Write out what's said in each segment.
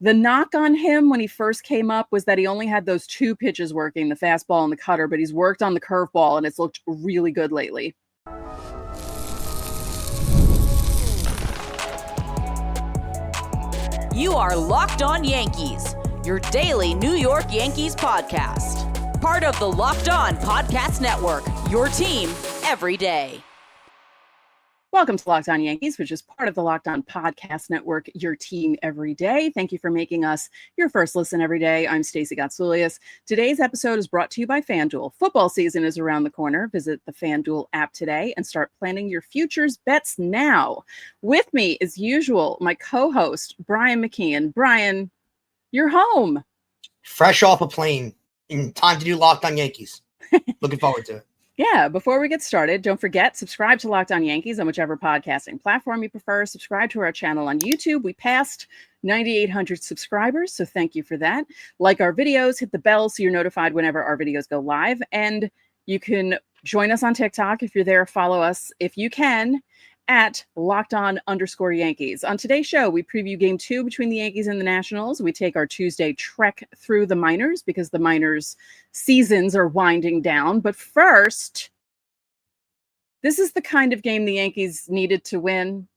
The knock on him when he first came up was that he only had those two pitches working, the fastball and the cutter, but he's worked on the curveball and it's looked really good lately. You are Locked On Yankees, your daily New York Yankees podcast. Part of the Locked On Podcast Network, your team every day. Welcome to Locked On Yankees, which is part of the Locked On Podcast Network, your team every day. Thank you for making us your first listen every day. I'm Stacey Gotsoulias. Today's episode is brought to you by FanDuel. Football season is around the corner. Visit the FanDuel app today and start planning your futures bets now. With me, as usual, my co-host, Brian McKeon. Brian, you're home. Fresh off a plane in time to do Locked On Yankees. Looking forward to it. Yeah, before we get started, don't forget, subscribe to Locked On Yankees on whichever podcasting platform you prefer. Subscribe to our channel on YouTube. We passed 9,800 subscribers, so thank you for that. Like our videos, hit the bell so you're notified whenever our videos go live. And you can join us on TikTok. If you're there, follow us if you can at LockedOn_Yankees. On today's show, we preview Game 2 between the Yankees and the Nationals. We take our Tuesday trek through the minors because the minors' seasons are winding down. But first, this is the kind of game the Yankees needed to win.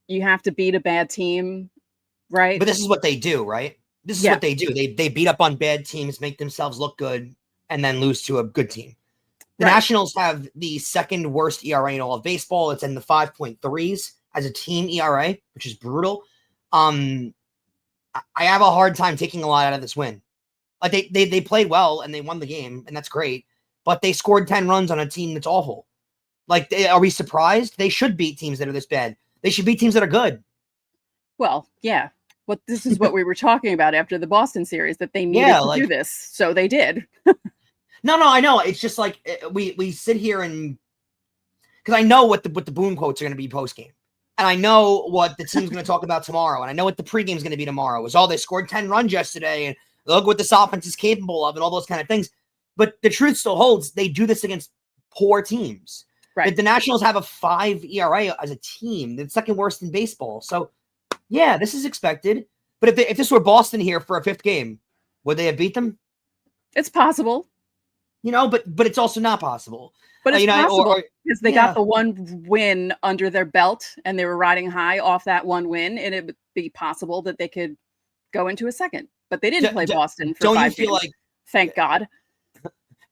You have to beat a bad team, right? But this is what they do, right? This is what they do. They beat up on bad teams, make themselves look good, and then lose to a good team. The Nationals have the second worst ERA in all of baseball. It's in the 5.3s as a team ERA, which is brutal. I have a hard time taking a lot out of this win. Like they played well and they won the game, and that's great. But they scored 10 runs on a team that's awful. Like, are we surprised? They should beat teams that are this bad. They should beat teams that are good. Well, yeah. This is what we were talking about after the Boston series, that they needed to do this. So they did. No, I know. It's just like we sit here and because I know what the boom quotes are going to be post game, and I know what the team's going to talk about tomorrow, and I know what the pregame is going to be tomorrow. Is they scored 10 runs yesterday, and look what this offense is capable of, and all those kind of things. But the truth still holds. They do this against poor teams. Right. The Nationals have a 5 ERA as a team. They're the second worst in baseball. So yeah, this is expected. But if this were Boston here for a 5th game, would they have beat them? It's possible. But it's also not possible. But it's possible because they got the one win under their belt and they were riding high off that one win, and it would be possible that they could go into a second. But they didn't play Boston for 5 games. Thank God.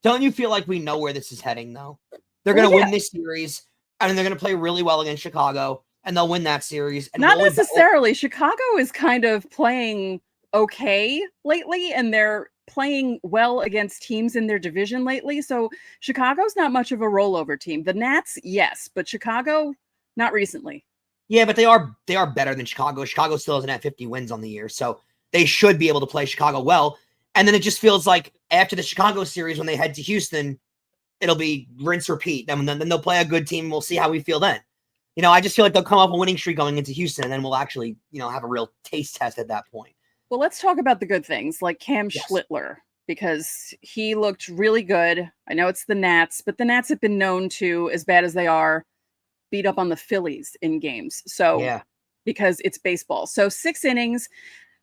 Don't you feel like we know where this is heading, though? They're going to win this series, and they're going to play really well against Chicago, and they'll win that series. And not necessarily. Chicago is kind of playing okay lately, and they're playing well against teams in their division lately. So Chicago's not much of a rollover team. The Nats, yes, but Chicago, not recently. Yeah, but they are better than Chicago. Chicago still doesn't have 50 wins on the year, so they should be able to play Chicago well. And then it just feels like after the Chicago series, when they head to Houston, it'll be rinse, repeat. Then they'll play a good team. And we'll see how we feel then. I just feel like they'll come up a winning streak going into Houston, and then we'll actually, have a real taste test at that point. Well, let's talk about the good things, like Schlittler, because he looked really good. I know it's the Nats, but the Nats have been known to, as bad as they are, beat up on the Phillies in games. So, because it's baseball. So 6 innings,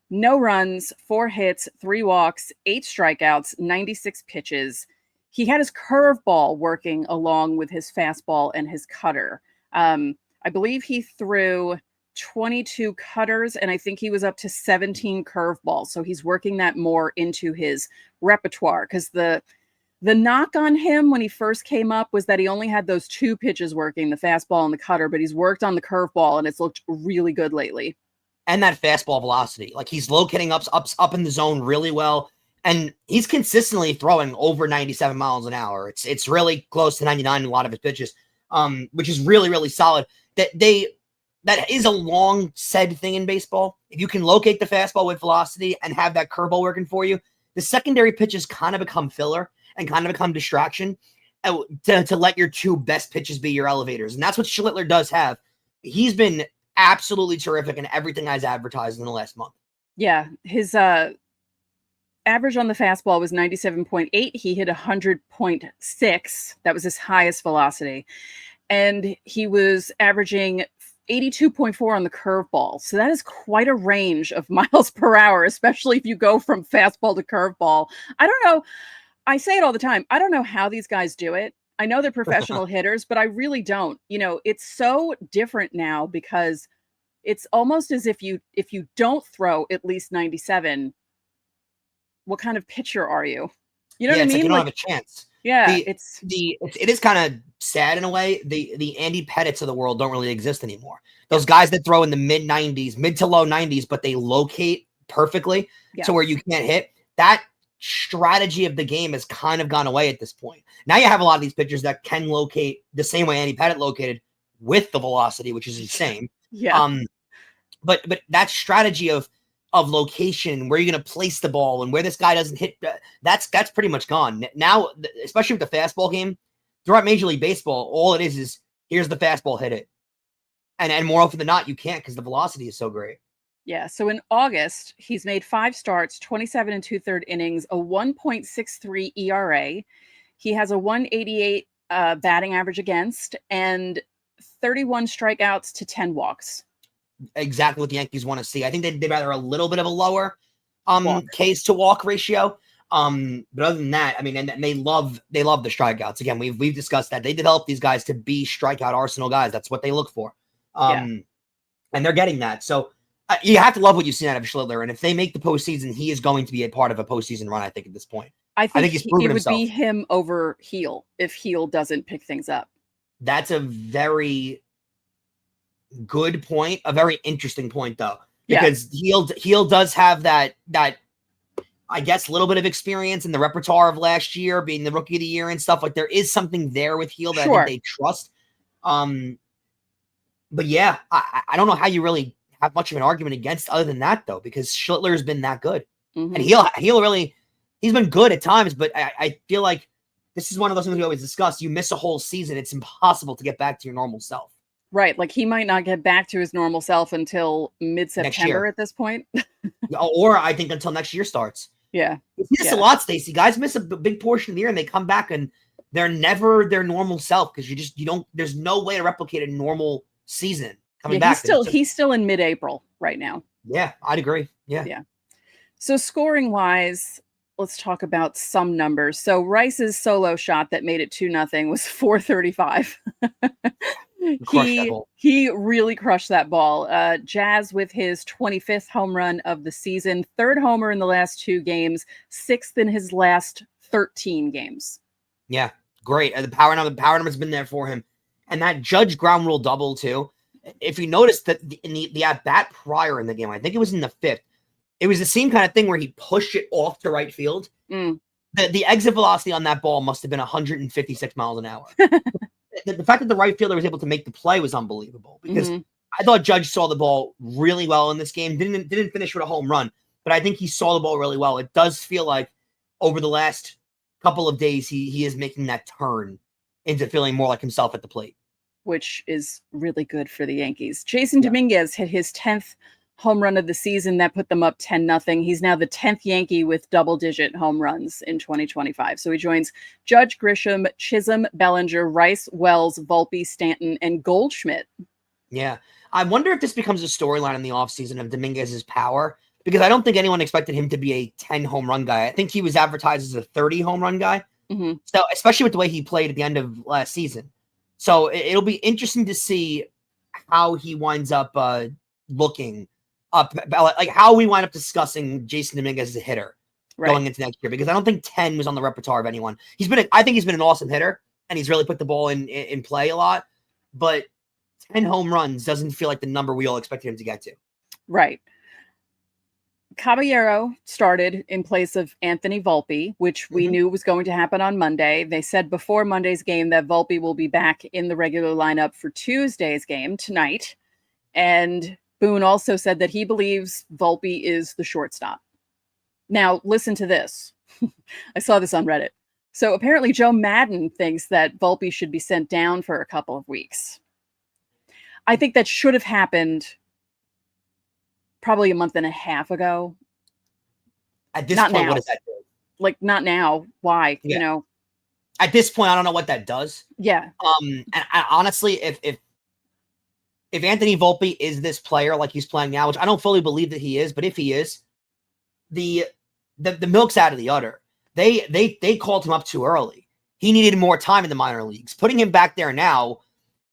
no runs, 4 hits, 3 walks, 8 strikeouts, 96 pitches. He had his curveball working along with his fastball and his cutter. I believe he threw 22 cutters, and I think he was up to 17 curveballs. So he's working that more into his repertoire, because the knock on him when he first came up was that he only had those 2 pitches working, the fastball and the cutter, but he's worked on the curveball and it's looked really good lately. And that fastball velocity, like he's locating up in the zone really well, and he's consistently throwing over 97 miles an hour. It's really close to 99 in a lot of his pitches, which is really, really solid. That is a long said thing in baseball. If you can locate the fastball with velocity and have that curveball working for you, the secondary pitches kind of become filler and kind of become distraction to let your 2 best pitches be your elevators. And that's what Schlittler does have. He's been absolutely terrific in everything I've advertised in the last month. Yeah, his average on the fastball was 97.8. He hit 100.6. That was his highest velocity. And he was averaging 82.4 on the curveball. So that is quite a range of miles per hour, especially if you go from fastball to curveball. I don't know. I say it all the time. I don't know how these guys do it. I know they're professional hitters, but I really don't. It's so different now because it's almost as if you don't throw at least 97, what kind of pitcher are you? You know what I It's mean? like you don't have a chance. Yeah, It is kind of sad in a way. The Andy Pettits of the world don't really exist anymore. Those guys that throw in the mid to low 90s, but they locate perfectly to where you can't hit. That strategy of the game has kind of gone away at this point. Now you have a lot of these pitchers that can locate the same way Andy Pettitte located with the velocity, which is insane. Yeah. But that strategy of location, where you're going to place the ball and where this guy doesn't hit, that's pretty much gone. Now, especially with the fastball game, throughout Major League Baseball, all it is here's the fastball, hit it. And more often than not, you can't because the velocity is so great. Yeah. So in August, he's made 5 starts, 27 and 2/3 innings, a 1.63 ERA. He has a 188 batting average against and 31 strikeouts to 10 walks. Exactly what the Yankees want to see. I think they'd rather a little bit of a lower Ks to walk ratio. But other than that, I mean, and they love the strikeouts. Again, we've discussed that. They develop these guys to be strikeout arsenal guys. That's what they look for. And they're getting that. So you have to love what you've seen out of Schlittler. And if they make the postseason, he is going to be a part of a postseason run, I think, at this point. I think he's proven it would himself. be him over Heel if Heel doesn't pick things up. That's a very good point, a very interesting point, though, because Heel does have that I guess little bit of experience in the repertoire of last year, being the rookie of the year and stuff. Like there is something there with Heel that I think they trust. But yeah, I don't know how you really have much of an argument against other than that, though, because Schlittler has been that good. And Heel really, he's been good at times, but I feel like this is one of those things we always discuss. You miss a whole season, it's impossible to get back to your normal self. Right. Like he might not get back to his normal self until mid-September at this point. Or I think until next year starts. Yeah. You miss a lot, Stacey. Guys miss a big portion of the year and they come back and they're never their normal self because you don't, there's no way to replicate a normal season coming back. He's still in mid-April right now. Yeah, I'd agree. Yeah. So scoring wise, let's talk about some numbers. So Rice's solo shot that made it 2-0 was 435. He really crushed that ball. Jazz with his 25th home run of the season, 3rd homer in the last 2 games, 6th in his last 13 games. Yeah, great. The power number's been there for him. And that Judge ground rule double too. If you notice that in the at bat prior in the game, I think it was in the 5th, it was the same kind of thing where he pushed it off to right field. The exit velocity on that ball must have been 156 miles an hour. The fact that the right fielder was able to make the play was unbelievable because I thought Judge saw the ball really well in this game. Didn't finish with a home run, but I think he saw the ball really well. It does feel like over the last couple of days, he is making that turn into feeling more like himself at the plate, which is really good for the Yankees. Jason Dominguez hit his 10th home run of the season. That put them up 10-0. He's now the 10th Yankee with double-digit home runs in 2025. So he joins Judge, Grisham, Chisholm, Bellinger, Rice, Wells, Volpe, Stanton, and Goldschmidt. Yeah. I wonder if this becomes a storyline in the offseason of Dominguez's power, because I don't think anyone expected him to be a 10 home run guy. I think he was advertised as a 30 home run guy. So especially with the way he played at the end of last season. So it'll be interesting to see how he winds up looking up, like how we wind up discussing Jason Dominguez as a hitter going into next year, because I don't think 10 was on the repertoire of anyone. I think he's been an awesome hitter and he's really put the ball in play a lot, but 10 home runs doesn't feel like the number we all expected him to get to. Right. Caballero started in place of Anthony Volpe, which we knew was going to happen on Monday. They said before Monday's game that Volpe will be back in the regular lineup for Tuesday's game tonight. And Boone also said that he believes Volpe is the shortstop. Now, listen to this. I saw this on Reddit. So apparently Joe Madden thinks that Volpe should be sent down for a couple of weeks. I think that should have happened probably a month and a half ago. At this point, what does that do? Like, not now. Why? Yeah. You know? At this point, I don't know what that does. Yeah. And honestly, if if Anthony Volpe is this player like he's playing now, which I don't fully believe that he is, but if he is, the milk's out of the udder. They called him up too early. He needed more time in the minor leagues. Putting him back there now,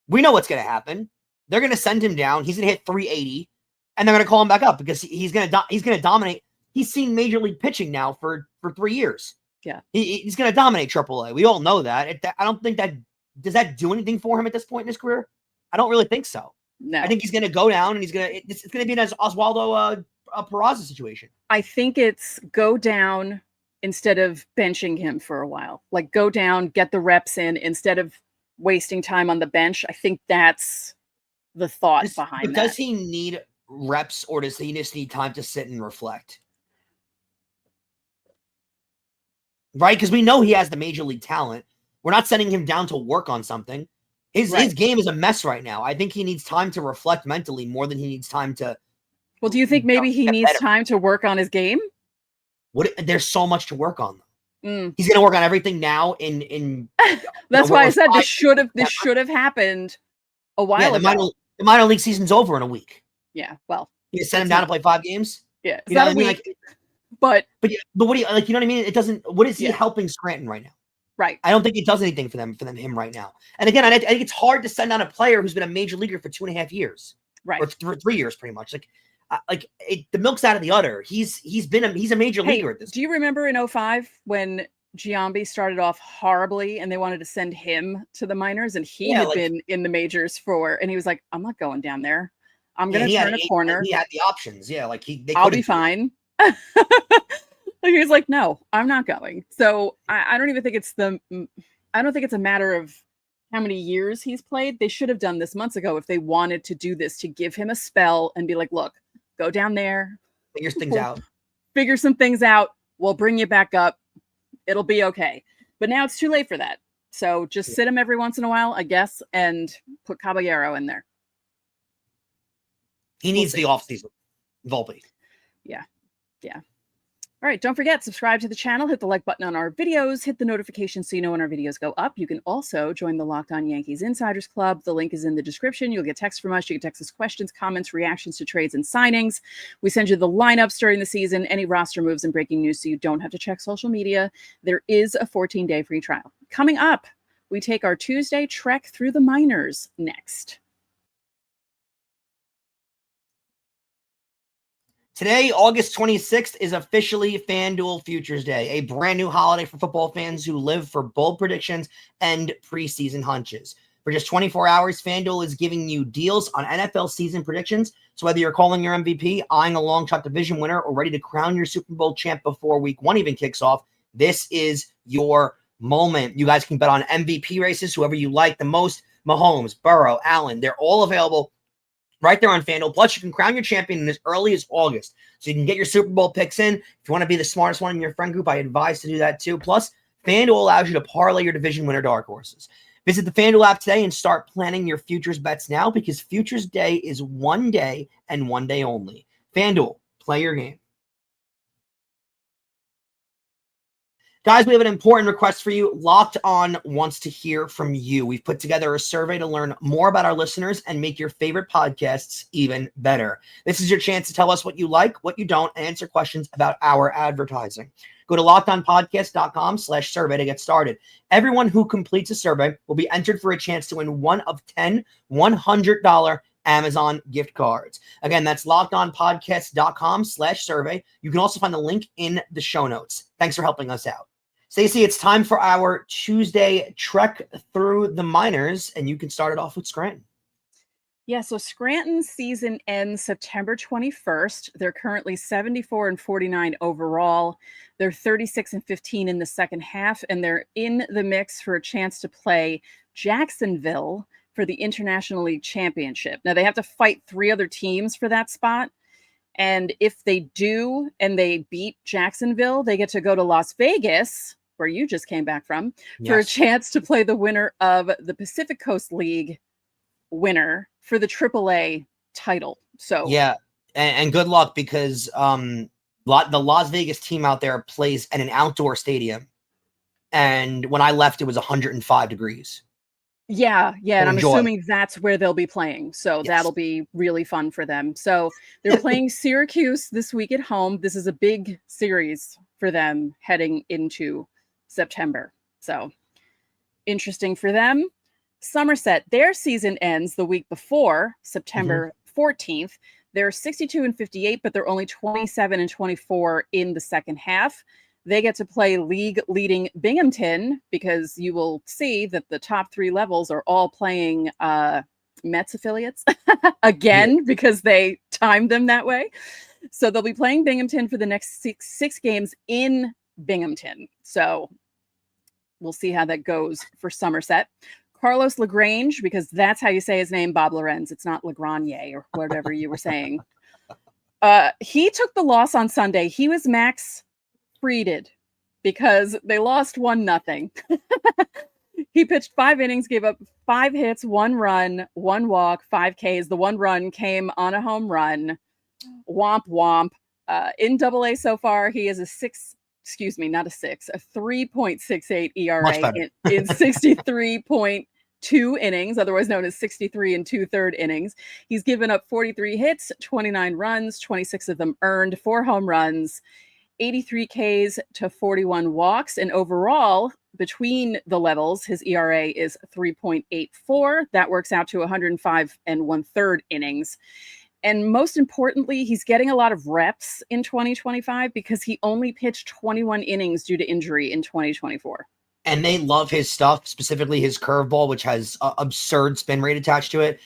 we know what's going to happen. They're going to send him down. He's going to hit 380, and they're going to call him back up because he's going to dominate. He's seen major league pitching now for 3 years. Yeah, he's going to dominate AAA. We all know that. I don't think that does that do anything for him at this point in his career. I don't really think so. No, I think he's going to go down, and it's going to be an Oswaldo Peraza situation. I think it's go down instead of benching him for a while. Like go down, get the reps in instead of wasting time on the bench. I think that's the thought behind that. Does he need reps, or does he just need time to sit and reflect? Right? Because we know he has the major league talent. We're not sending him down to work on something. His game is a mess right now. I think he needs time to reflect mentally more than he needs time to. Well, do you think maybe he needs time to work on his game? There's so much to work on. He's going to work on everything now. That's why I said this should have happened a while ago. The minor league season's over in a week. Yeah, well, you send him down to play 5 games. Yeah, you know what I mean? But what do you like? You know what I mean? It doesn't. What is he helping Scranton right now? Right. I don't think it does anything for him right now. And again, I think it's hard to send down a player who's been a major leaguer for 2.5 years, right? Or 3 years, pretty much. The milk's out of the udder. He's a major leaguer at this. Do you remember in 2005 when Giambi started off horribly and they wanted to send him to the minors, and he had been in the majors and he was like, I'm not going down there. I'm going to turn a corner. He had the options. Yeah, I'll be fine. He was like, no, I'm not going. So I don't even think I don't think it's a matter of how many years he's played. They should have done this months ago if they wanted to do this, to give him a spell and be like, look, go down there. Figure some things out. We'll bring you back up. It'll be okay. But now it's too late for that. So just sit him every once in a while, I guess, and put Caballero in there. He needs the offseason. Volpe. Yeah. All right, don't forget, subscribe to the channel, hit the like button on our videos, hit the notifications so you know when our videos go up. You can also join the Locked On Yankees Insiders Club. The link is in the description. You'll get texts from us. You can text us questions, comments, reactions to trades and signings. We send you the lineups during the season, any roster moves and breaking news so you don't have to check social media. There is a 14-day free trial. Coming up, we take our Tuesday trek through the minors next. Today, August 26th, is officially FanDuel Futures Day, a brand new holiday for football fans who live for bold predictions and preseason hunches. For just 24 hours, FanDuel is giving you deals on NFL season predictions. So whether you're calling your MVP, eyeing a long shot division winner, or ready to crown your Super Bowl champ before week 1 even kicks off, this is your moment. You guys can bet on MVP races, whoever you like the most. Mahomes, Burrow, Allen, they're all available right there on FanDuel. Plus, you can crown your champion as early as August. So you can get your Super Bowl picks in. If you want to be the smartest one in your friend group, I advise to do that too. Plus, FanDuel allows you to parlay your division winner dark horses. Visit the FanDuel app today and start planning your futures bets now, because Futures Day is one day and one day only. FanDuel, play your game. Guys, we have an important request for you. Locked On wants to hear from you. We've put together a survey to learn more about our listeners and make your favorite podcasts even better. This is your chance to tell us what you like, what you don't, and answer questions about our advertising. Go to lockedonpodcast.com/survey to get started. Everyone who completes a survey will be entered for a chance to win one of 10 $100 Amazon gift cards. Again, that's lockedonpodcast.com/survey. You can also find the link in the show notes. Thanks for helping us out. Stacey, it's time for our Tuesday trek through the minors, and you can start it off with Scranton. Yeah, so Scranton's season ends September 21st. They're currently 74-49 overall. They're 36-15 in the second half, and they're in the mix for a chance to play Jacksonville for the International League Championship. Now, they have to fight 3 other teams for that spot. And if they do and they beat Jacksonville, they get to go to Las Vegas, where you just came back from, for a chance to play the winner of the Pacific Coast League winner for the AAA title. So yeah, and good luck, because the Las Vegas team out there plays at an outdoor stadium, and when I left, it was 105 degrees. Yeah, and I'm enjoy. assuming that's where they'll be playing. So that'll be really fun for them. So they're playing Syracuse this week at home. This is a big series for them heading into September. So interesting for them. Somerset, their season ends the week before September 14th. They're 62-58, but they're only 27-24 in the second half. They get to play league-leading Binghamton because you will see that the top 3 levels are all playing Mets affiliates again because they timed them that way. So they'll be playing Binghamton for the next six games in Binghamton. So we'll see how that goes for Somerset. Carlos Lagrange, because that's how you say his name, Bob Lorenz. It's not Lagrange or whatever you were saying. He took the loss on Sunday. He was max treated because they lost 1-0. He pitched 5 innings, gave up 5 hits, 1 run, 1 walk, 5 Ks. The 1 run came on a home run. Womp womp. In AA so far, he is a 3.68 ERA in 63.2 innings, otherwise known as 63 2/3 innings. He's given up 43 hits, 29 runs, 26 of them earned, 4 home runs, 83 Ks to 41 walks. And overall, between the levels, his ERA is 3.84. That works out to 105 1/3 innings. And most importantly, he's getting a lot of reps in 2025 because he only pitched 21 innings due to injury in 2024. And they love his stuff, specifically his curveball, which has absurd spin rate attached to it.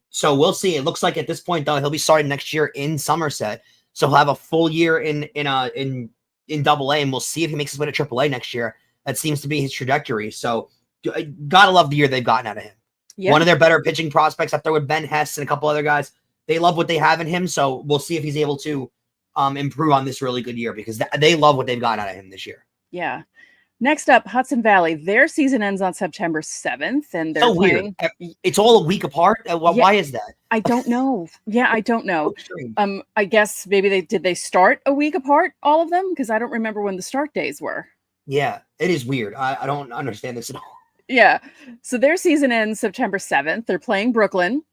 So we'll see. It looks like at this point, though, he'll be starting next year in Somerset. So he'll have a full year in AA, and we'll see if he makes his way to AAA next year. That seems to be his trajectory. So gotta love the year they've gotten out of him. Yeah. One of their better pitching prospects up there with Ben Hess and a couple other guys. They love what they have in him. So we'll see if he's able to improve on this really good year because they love what they've got out of him this year. Yeah. Next up, Hudson Valley. Their season ends on September 7th, and they're playing. Weird. It's all a week apart. Why is that? I don't know. Yeah, I don't know. I guess maybe they start a week apart, all of them, because I don't remember when the start days were. Yeah, it is weird. I don't understand this at all. Yeah. So their season ends September 7th. They're playing Brooklyn.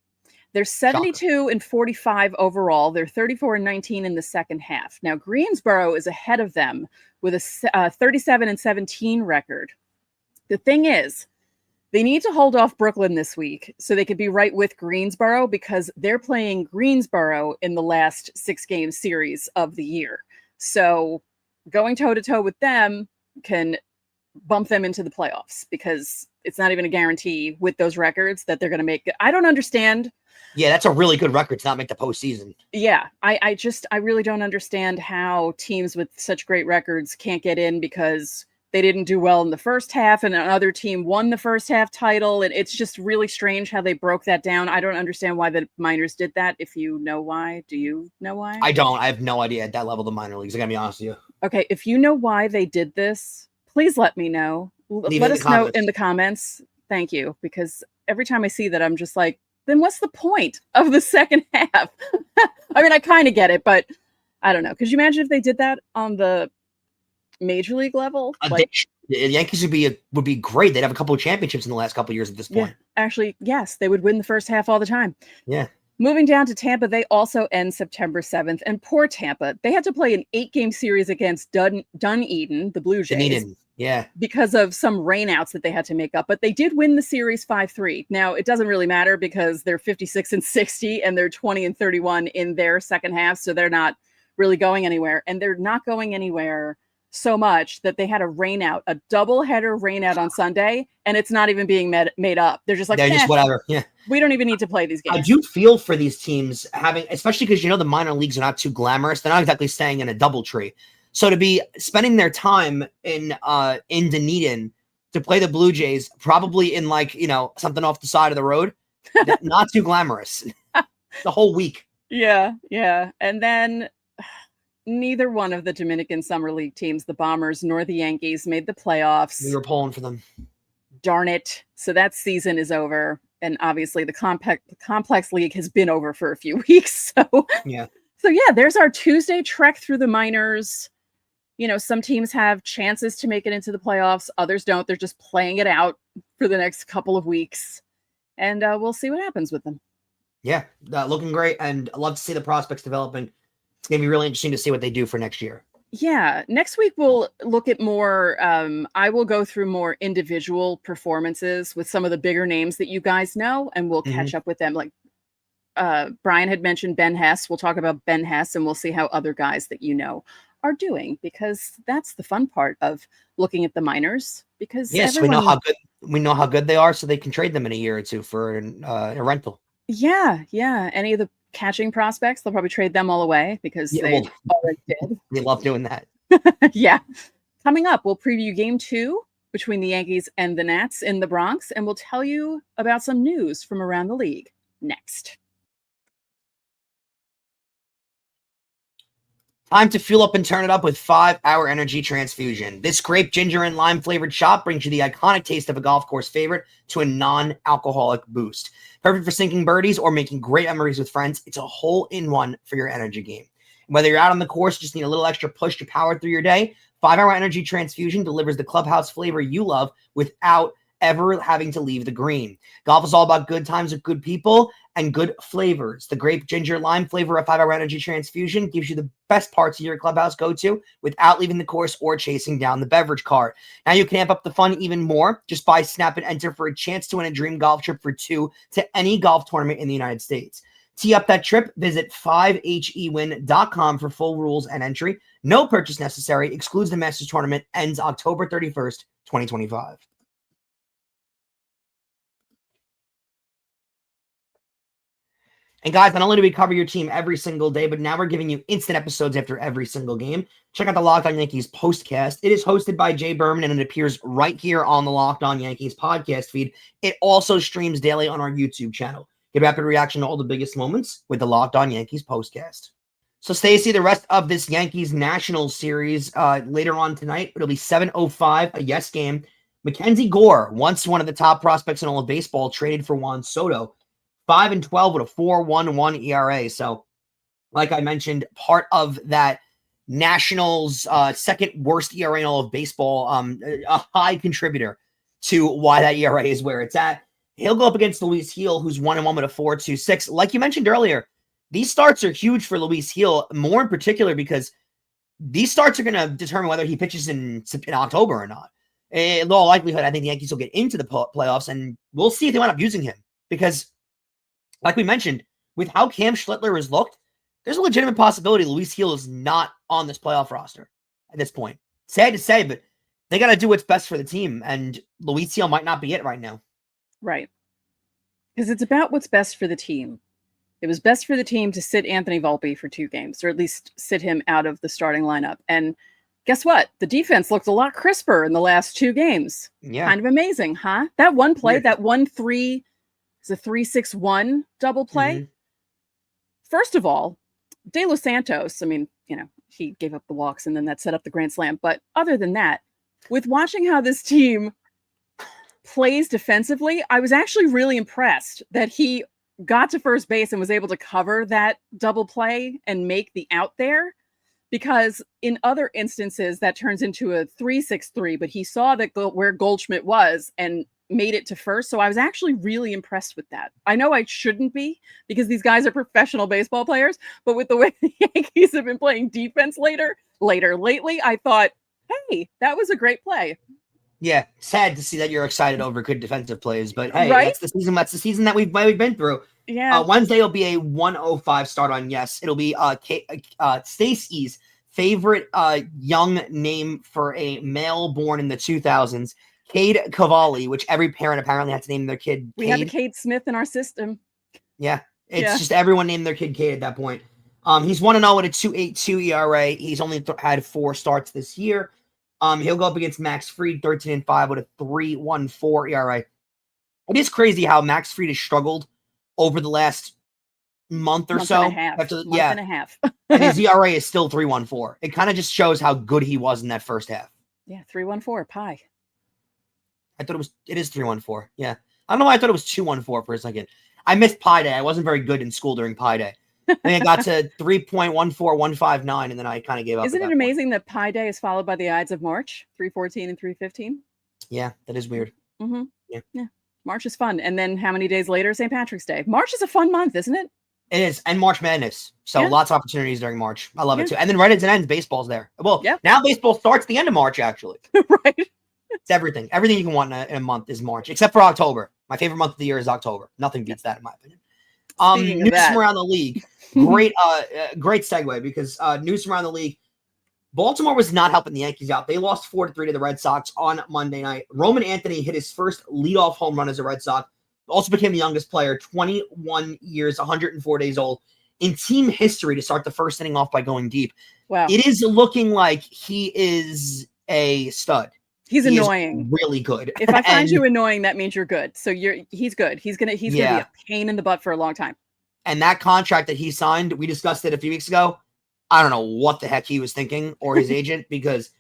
They're 72-45 overall. They're 34-19 in the second half. Now, Greensboro is ahead of them with a 37-17 record. The thing is, they need to hold off Brooklyn this week so they could be right with Greensboro because they're playing Greensboro in the last 6-game series of the year. So going toe-to-toe with them can bump them into the playoffs because it's not even a guarantee with those records that they're going to make. I don't understand. Yeah, that's a really good record to not make the postseason. Yeah, I really don't understand how teams with such great records can't get in because they didn't do well in the first half and another team won the first half title. And it's just really strange how they broke that down. I don't understand why the minors did that. If you know why, do you know why? I don't. I have no idea at that level of the minor leagues. I gotta be honest with you. Okay, if you know why they did this, please let me know. Let us know in the comments. Thank you. Because every time I see that, I'm just like, then what's the point of the second half? I mean, I kind of get it, but I don't know. Could you imagine if they did that on the major league level? The Yankees would be great. They'd have a couple of championships in the last couple of years at this point. Yeah, actually, yes, they would win the first half all the time. Yeah. Moving down to Tampa, they also end September 7th. And poor Tampa, they had to play an 8-game series against Dunedin, the Blue Jays. Dunedin. Yeah. Because of some rainouts that they had to make up. But they did win the series 5-3. Now, it doesn't really matter because they're 56-60 and they're 20-31 in their second half. So they're not really going anywhere. And they're not going anywhere so much that they had a rainout, a double-header rainout on Sunday, and it's not even being made up. They're just like, just whatever. Yeah. We don't even need to play these games. I do feel for these teams having, especially because, the minor leagues are not too glamorous. They're not exactly staying in a double tree. So to be spending their time in Dunedin to play the Blue Jays, probably in something off the side of the road, not too glamorous. The whole week. Yeah. And then neither one of the Dominican Summer League teams, the Bombers nor the Yankees, made the playoffs. We were pulling for them. Darn it. So that season is over. And obviously the complex league has been over for a few weeks. So yeah, there's our Tuesday trek through the minors. some teams have chances to make it into the playoffs. Others don't. They're just playing it out for the next couple of weeks. And we'll see what happens with them. Yeah, looking great. And I love to see the prospects developing. It's going to be really interesting to see what they do for next year. Yeah. Next week, we'll look at more. I will go through more individual performances with some of the bigger names that you guys know, and we'll catch up with them. Like Brian had mentioned Ben Hess. We'll talk about Ben Hess, and we'll see how other guys that are doing, because that's the fun part of looking at the minors. Because we know how good they are, so they can trade them in a year or two for a rental. Yeah. Any of the catching prospects, they'll probably trade them all away because they already did. They love doing that. Yeah. Coming up, we'll preview Game 2 between the Yankees and the Nats in the Bronx, and we'll tell you about some news from around the league next. Time to fuel up and turn it up with 5-Hour Energy Transfusion. This grape, ginger, and lime flavored shot brings you the iconic taste of a golf course favorite to a non-alcoholic boost. Perfect for sinking birdies or making great memories with friends. It's a hole-in-one for your energy game. Whether you're out on the course, just need a little extra push to power through your day, 5-Hour Energy Transfusion delivers the clubhouse flavor you love without ever having to leave the green. Golf is all about good times with good people and good flavors. The grape, ginger, lime flavor of 5-Hour Energy Transfusion gives you the best parts of your clubhouse go-to without leaving the course or chasing down the beverage cart. Now you can amp up the fun even more. Just buy, snap, and enter for a chance to win a dream golf trip for 2 to any golf tournament in the United States. Tee up that trip. Visit 5hewin.com for full rules and entry. No purchase necessary. Excludes the Masters tournament. Ends October 31st, 2025. And guys, not only do we cover your team every single day, but now we're giving you instant episodes after every single game. Check out the Locked On Yankees postcast. It is hosted by Jay Berman, and it appears right here on the Locked On Yankees podcast feed. It also streams daily on our YouTube channel. Get rapid reaction to all the biggest moments with the Locked On Yankees postcast. So, Stacey, the rest of this Yankees Nationals series later on tonight, it'll be 7:05, a yes game. Mackenzie Gore, once one of the top prospects in all of baseball, traded for Juan Soto. 5-12 with a 4.11 ERA. So, like I mentioned, part of that Nationals' second worst ERA in all of baseball, a high contributor to why that ERA is where it's at. He'll go up against Luis Gil, who's 1-1 with a 4.26. Like you mentioned earlier, these starts are huge for Luis Gil, more in particular because these starts are going to determine whether he pitches in October or not. In all likelihood, I think the Yankees will get into the playoffs, and we'll see if they wind up using him because, like we mentioned, with how Cam Schlittler has looked, there's a legitimate possibility Luis Gil is not on this playoff roster at this point. Sad to say, but they got to do what's best for the team, and Luis Gil might not be it right now. Right. Because it's about what's best for the team. It was best for the team to sit Anthony Volpe for 2 games, or at least sit him out of the starting lineup. And guess what? The defense looked a lot crisper in the last 2 games. Yeah. Kind of amazing, huh? That one play, Weird. that 1-3, it's a 3-6-1 double play. Mm-hmm. First of all, De Los Santos, I mean, he gave up the walks and then that set up the grand slam. But other than that, with watching how this team plays defensively, I was actually really impressed that he got to first base and was able to cover that double play and make the out there, because in other instances that turns into a 3-6-3, but he saw that where Goldschmidt was and made it to first. So I was actually really impressed with that. I know I shouldn't be because these guys are professional baseball players, but with the way the Yankees have been playing defense lately, I thought, hey, that was a great play. Yeah, sad to see that you're excited over good defensive plays, but hey, right? That's the season that we've been through. Yeah. Wednesday will be a 1:05 start on Yes. It'll be Stacey's favorite young name for a male born in the 2000s, Cade Cavalli, which every parent apparently had to name their kid. We have a Cade Smith in our system. Yeah, it's just everyone named their kid Cade at that point. He's 1-0 with a 2.82 ERA. He's only had 4 starts this year. He'll go up against Max Fried, 13-5 with a 3.14 ERA. It is crazy how Max Fried has struggled over the last month or so. And a half. And his ERA is still 3.14. It kind of just shows how good he was in that first half. Yeah, 3.14 pie. I thought it is 3.14. Yeah. I don't know why I thought it was 2.14 for a second. I missed Pi Day. I wasn't very good in school during Pi Day. think I got to 3.14159, and then I kind of gave up. Isn't it amazing that Pi Day is followed by the Ides of March, 314 and 315? Yeah, that is weird. Mm-hmm. Yeah. March is fun. And then how many days later, St. Patrick's Day? March is a fun month, isn't it? It is. And March Madness. So lots of opportunities during March. I love it too. And then right as it ends, baseball's there. Well, now baseball starts the end of March, actually. Right. It's everything. Everything you can want in a month is March, except for October. My favorite month of the year is October. Nothing beats that, in my opinion. News from around the league. Great segue, because news from around the league. Baltimore was not helping the Yankees out. They lost 4-3 to the Red Sox on Monday night. Roman Anthony hit his first leadoff home run as a Red Sox. Also became the youngest player, 21 years, 104 days old, in team history to start the first inning off by going deep. Wow. It is looking like he is a stud. He's annoying. Really good. If I find you annoying, that means you're good. So he's good. He's gonna be a pain in the butt for a long time. And that contract that he signed, we discussed it a few weeks ago. I don't know what the heck he was thinking, or his agent, because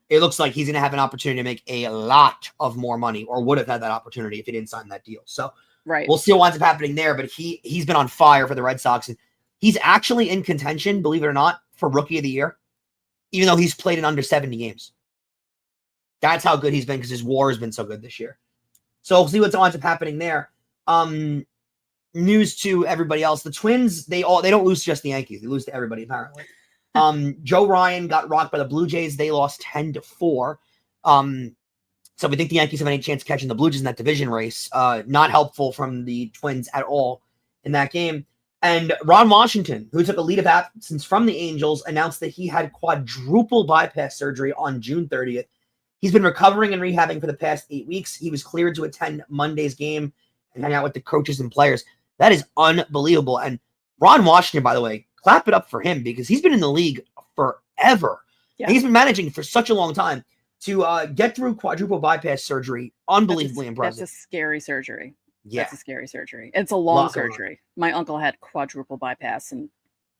it looks like he's going to have an opportunity to make a lot of more money, or would have had that opportunity if he didn't sign that deal. So we'll see what winds up happening there. But he's been on fire for the Red Sox, and he's actually in contention, believe it or not, for Rookie of the Year, even though he's played in under 70 games. That's how good he's been, because his WAR has been so good this year. So we'll see what winds up happening there. News to everybody else: the Twins, they don't lose to just the Yankees; they lose to everybody apparently. Joe Ryan got rocked by the Blue Jays. They lost 10-4. So we think the Yankees have any chance of catching the Blue Jays in that division race. Not helpful from the Twins at all in that game. And Ron Washington, who took a leave of absence from the Angels, announced that he had quadruple bypass surgery on June 30th. He's been recovering and rehabbing for the past 8 weeks. He was cleared to attend Monday's game and hang out with the coaches and players. That is unbelievable. And Ron Washington, by the way, clap it up for him, because he's been in the league forever. Yeah. And he's been managing for such a long time to get through quadruple bypass surgery. Unbelievably impressive. That's a scary surgery. Yeah. That's a scary surgery. It's a long surgery. My uncle had quadruple bypass, and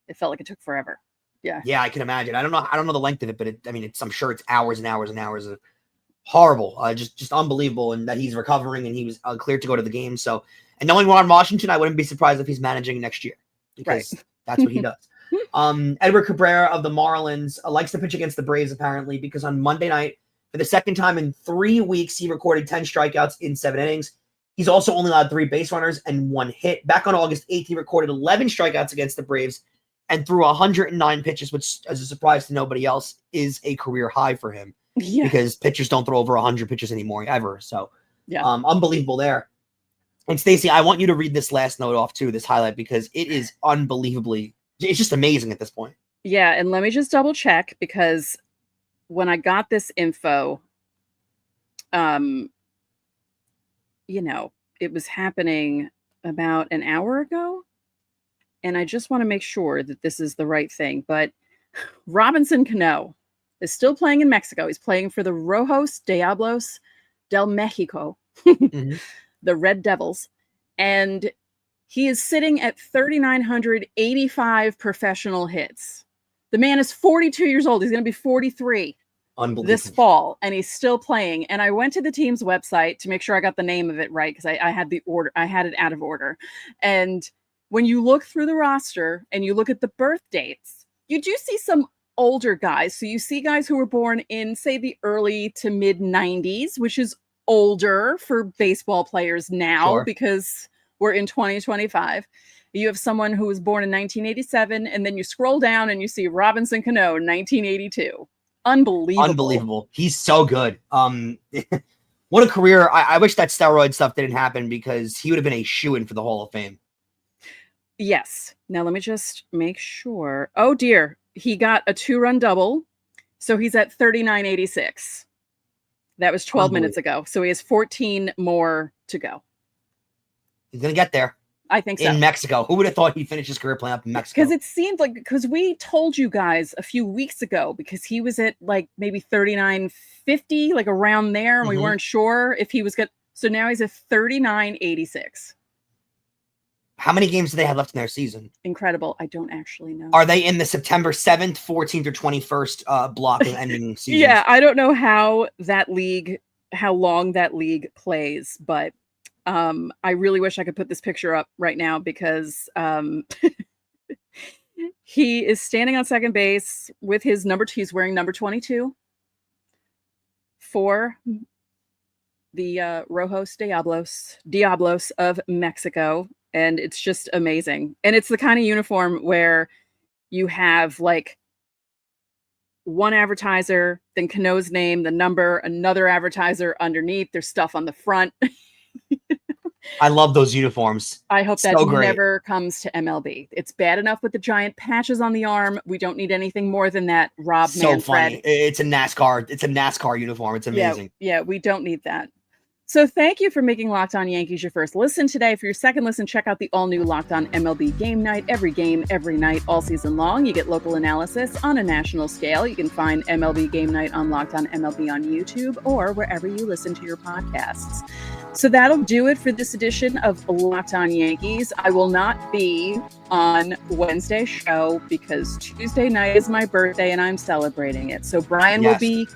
it felt like it took forever. Yeah. Yeah, I can imagine. I don't know the length of it, but I'm sure it's hours and hours and hours of horrible. Just unbelievable. And that he's recovering and he was cleared to go to the game. So, and knowing Ron Washington, I wouldn't be surprised if he's managing next year, because that's what he does. Edward Cabrera of the Marlins likes to pitch against the Braves, apparently, because on Monday night, for the second time in 3 weeks, he recorded 10 strikeouts in 7 innings. He's also only allowed 3 base runners and 1 hit. Back on August 8th, he recorded 11 strikeouts against the Braves and threw 109 pitches, which, as a surprise to nobody else, is a career high for him, because pitchers don't throw over 100 pitches anymore, ever. So, unbelievable there. And Stacey, I want you to read this last note off too, this highlight, because it is unbelievably, it's just amazing at this point. Yeah, and let me just double check, because when I got this info, it was happening about an hour ago, and I just want to make sure that this is the right thing. But Robinson Cano is still playing in Mexico. He's playing for the Rojos Diablos del Mexico. The Red Devils, and he is sitting at 3,985 professional hits. The man is 42 years old. He's going to be 43 this fall, and he's still playing. And I went to the team's website to make sure I got the name of it right, because I had the order. I had it out of order. And when you look through the roster and you look at the birth dates, you do see some older guys. So you see guys who were born in, say, the early to mid 90s, which is older for baseball players now, because we're in 2025. You have someone who was born in 1987, and then you scroll down and you see Robinson Cano, 1982. Unbelievable. He's so good. What a career. I wish that steroid stuff didn't happen, because he would have been a shoo-in for the Hall of Fame. Yes. Now let me just make sure. Oh dear. He got a 2-run double. So he's at 39.86. That was 12 minutes ago. So he has 14 more to go. He's going to get there. I think so. In Mexico. Who would have thought he'd finish his career playing up in Mexico? Because it seemed like, because we told you guys a few weeks ago, because he was at like maybe 39.50, like around there. And we weren't sure if he was good. So now he's at 39.86. How many games do they have left in their season? Incredible. I don't actually know. Are they in the September 7th, 14th, or 21st block of ending season? Yeah, I don't know how long that league plays, but I really wish I could put this picture up right now, because He is standing on second base with his number 2. He's wearing number 22 for the Rojos Diablos of Mexico. And it's just amazing. And it's the kind of uniform where you have like one advertiser, then Cano's name, the number, another advertiser underneath. There's stuff on the front. I love those uniforms. I hope that So great. never comes to MLB. It's bad enough with the giant patches on the arm. We don't need anything more than that. Rob So Manfred. funny. It's a NASCAR uniform. It's amazing. Yeah, we don't need that. So thank you for making Locked On Yankees your first listen today. For your second listen, check out the all-new Locked On MLB Game Night. Every game, every night, all season long. You get local analysis on a national scale. You can find MLB Game Night on Locked On MLB on YouTube or wherever you listen to your podcasts. So that'll do it for this edition of Locked On Yankees. I will not be on Wednesday's show because Tuesday night is my birthday and I'm celebrating it. So Brian will be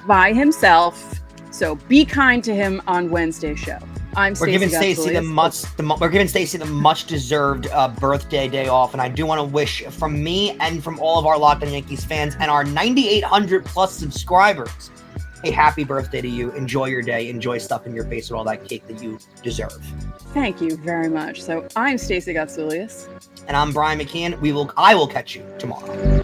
by himself. So be kind to him on Wednesday's show. We're giving Stacey the much deserved birthday day off, and I do want to wish from me and from all of our Locked On Yankees fans and our 9,800 plus subscribers a happy birthday to you. Enjoy your day. Enjoy stuffing your face with all that cake that you deserve. Thank you very much. So I'm Stacey Gotsulias. And I'm Brian McKeon. I will catch you tomorrow.